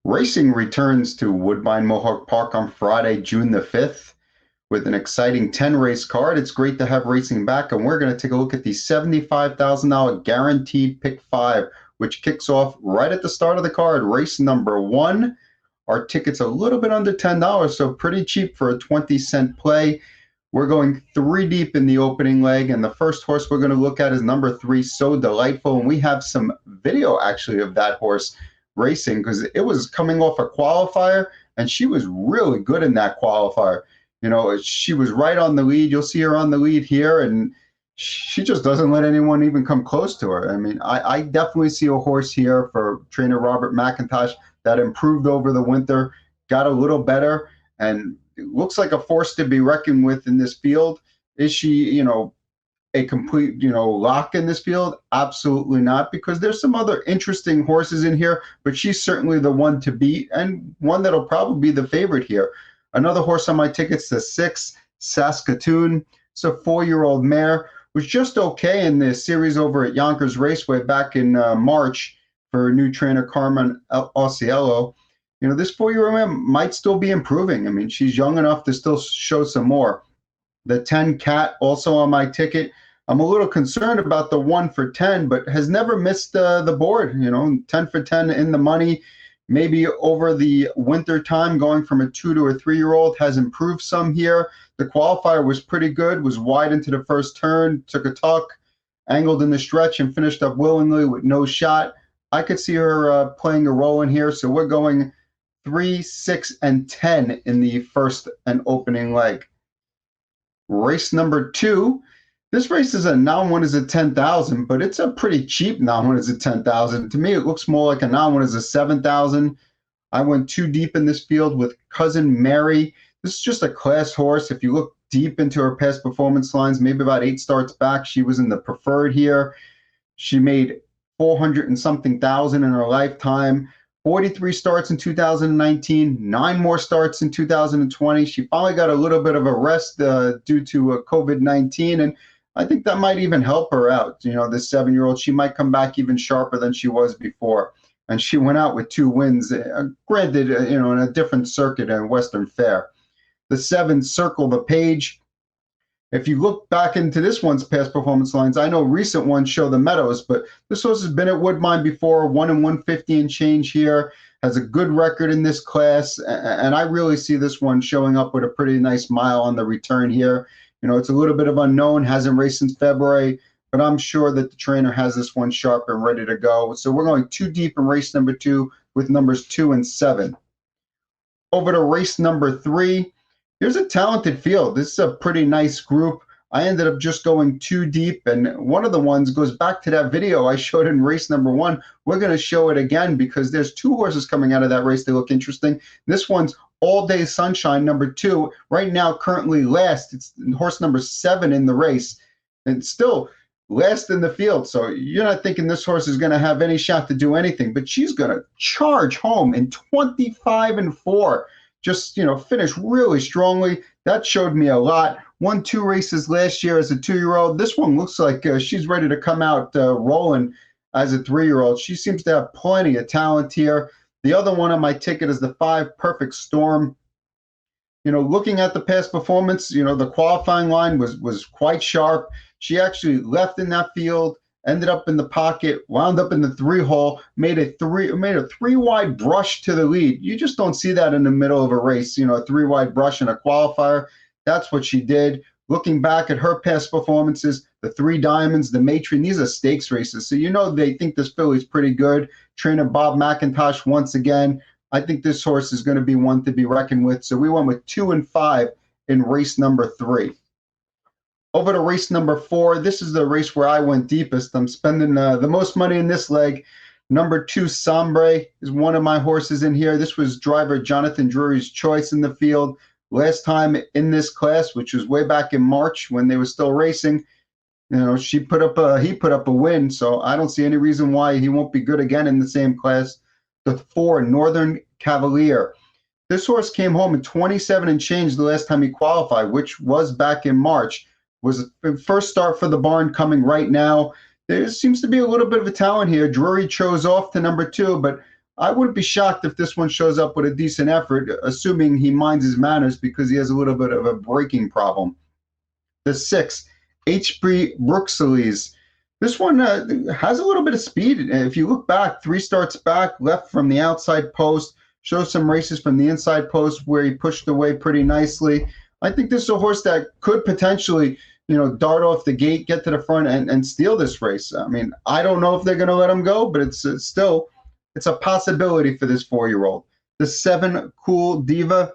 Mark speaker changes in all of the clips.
Speaker 1: Racing returns to Woodbine Mohawk Park on Friday, June the 5th, with an exciting 10 race card. It's great to have racing back, and we're going to take a look at the $75,000 guaranteed pick five, which kicks off right at the start of the card. Race number one. Our ticket's a little bit under $10, so pretty cheap for a 20-cent play. We're going three deep in the opening leg, and the first horse we're going to look at is number 3, So Delightful, and we have some video actually of that horse racing because it was coming off a qualifier, and she was really good in that qualifier. You know, she was right on the lead. You'll see her on the lead here, and she just doesn't let anyone even come close to her. I mean, I definitely see a horse here for trainer Robert McIntosh that improved over the winter, got a little better, and looks like a force to be reckoned with in this field. Is she, a complete, lock in this field? Absolutely not, because there's some other interesting horses in here, but she's certainly the one to beat and one that'll probably be the favorite here. Another horse on my tickets, the 6, Saskatoon. It's a 4-year-old mare. Was just okay in the series over at Yonkers Raceway back in March for new trainer Carmen Osiello. This 4-year-old mare might still be improving. I mean, she's young enough to still show some more. The 10 Cat also on my ticket. I'm a little concerned about the 1 for 10, but has never missed the board. 10 for 10 in the money. Maybe over the winter time, going from a 2 to a 3-year-old has improved some here. The qualifier was pretty good, was wide into the first turn, took a tuck, angled in the stretch, and finished up willingly with no shot. I could see her playing a role in here, so we're going 3, 6, and 10 in the first and opening leg. Race number 2. This race is a non-one is a 10,000, but it's a pretty cheap non-one is a 10,000. To me, it looks more like a non-one is a 7,000. I went too deep in this field with Cousin Mary. This is just a class horse. If you look deep into her past performance lines, maybe about 8 starts back, she was in the preferred here. She made 400 and something thousand in her lifetime. 43 starts in 2019, 9 more starts in 2020. She finally got a little bit of a rest due to COVID-19, and I think that might even help her out. This 7-year-old, she might come back even sharper than she was before. And she went out with 2 wins, granted, in a different circuit in Western Fair. The 7, Circle the Page. If you look back into this one's past performance lines, I know recent ones show the Meadows, but this horse has been at Woodbine before, 1 in 150 and change here, has a good record in this class, and I really see this one showing up with a pretty nice mile on the return here. It's a little bit of unknown, hasn't raced since February, but I'm sure that the trainer has this one sharp and ready to go. So we're going too deep in race number 2 with numbers 2 and 7. Over to race number 3. Here's a talented field. This is a pretty nice group. I ended up just going too deep, and one of the ones goes back to that video I showed in race number 1. We're going to show it again because there's 2 horses coming out of that race. They look interesting. This one's All Day Sunshine, number 2. Right now, currently last. It's horse number 7 in the race, and still last in the field. So you're not thinking this horse is going to have any shot to do anything, but she's going to charge home in 25 and 4. Just, finish really strongly. That showed me a lot. Won 2 races last year as a 2-year-old. This one looks like she's ready to come out rolling as a 3-year-old. She seems to have plenty of talent here. The other one on my ticket is the 5, Perfect Storm. Looking at the past performance, the qualifying line was quite sharp. She actually left in that field, ended up in the pocket, wound up in the 3-hole, made a 3-wide brush to the lead. You just don't see that in the middle of a race, a 3-wide brush in a qualifier. That's what she did. Looking back at her past performances, the 3 Diamonds, the Matron, these are stakes races. So they think this filly's pretty good. Trainer Bob McIntosh once again. I think this horse is going to be one to be reckoned with. So we went with 2 and 5 in race number 3. Over to race number 4. This is the race where I went deepest. I'm spending the most money in this leg. Number 2, Sombre, is one of my horses in here. This was driver Jonathan Drury's choice in the field. Last time in this class, which was way back in March when they were still racing, he put up a win. So I don't see any reason why he won't be good again in the same class. The 4, Northern Cavalier. This horse came home in 27 and change the last time he qualified, which was back in March. Was the first start for the barn coming right now. There seems to be a little bit of a talent here. Drury chose off to number 2, but I wouldn't be shocked if this one shows up with a decent effort, assuming he minds his manners because he has a little bit of a braking problem. The 6, Hp Brooksillis. This one has a little bit of speed. If you look back, 3 starts back, left from the outside post, shows some races from the inside post where he pushed away pretty nicely. I think this is a horse that could potentially, dart off the gate, get to the front, and steal this race. I mean, I don't know if they're going to let him go, but it's still, it's a possibility for this 4-year-old. The 7, Cool Diva.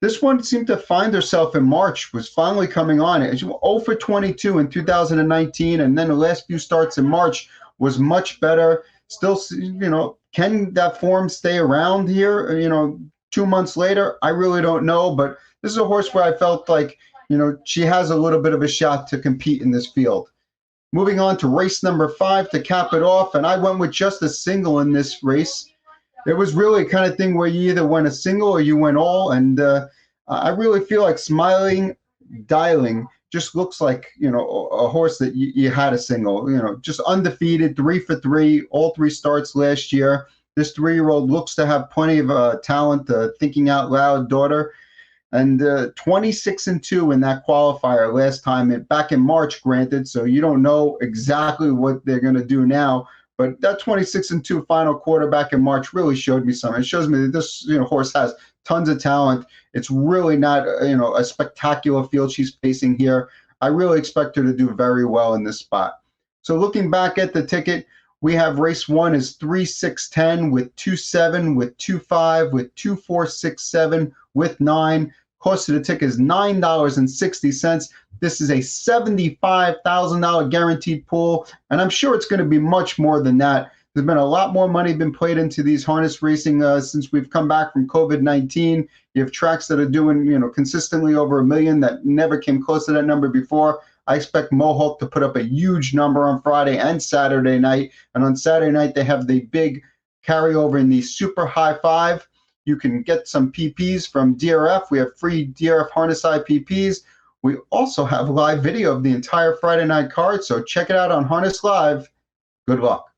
Speaker 1: This one seemed to find herself in March, was finally coming on. It was 0 for 22 in 2019, and then the last few starts in March was much better. Still, can that form stay around here, 2 months later? I really don't know, but this is a horse where I felt like, she has a little bit of a shot to compete in this field. Moving on to race number 5 to cap it off, and I went with just a single in this race. It was really a kind of thing where you either went a single or you went all, and I really feel like Smiling Dialing just looks like, a horse that you had a single, just undefeated, 3 for 3, all 3 starts last year. This 3-year-old looks to have plenty of talent, thinking out loud daughter, and 26-2 in that qualifier last time, back in March, granted, so you don't know exactly what they're going to do now. But that 26-2 final quarterback in March really showed me something. It shows me that this horse has tons of talent. It's really not a spectacular field she's facing here. I really expect her to do very well in this spot. So looking back at the ticket, we have race 1 is 3-6-10 with 2-7 with 2-5 with 2-4-6-7 with 9. Cost of the ticket is $9.60. This is a $75,000 guaranteed pool, and I'm sure it's going to be much more than that. There's been a lot more money been played into these harness racing since we've come back from COVID-19. You have tracks that are doing, consistently over $1 million that never came close to that number before. I expect Mohawk to put up a huge number on Friday and Saturday night, and on Saturday night they have the big carryover in the Super High 5. You can get some PPs from DRF. We have free DRF harness IPPs. We also have live video of the entire Friday night card, so check it out on Harness Live. Good luck.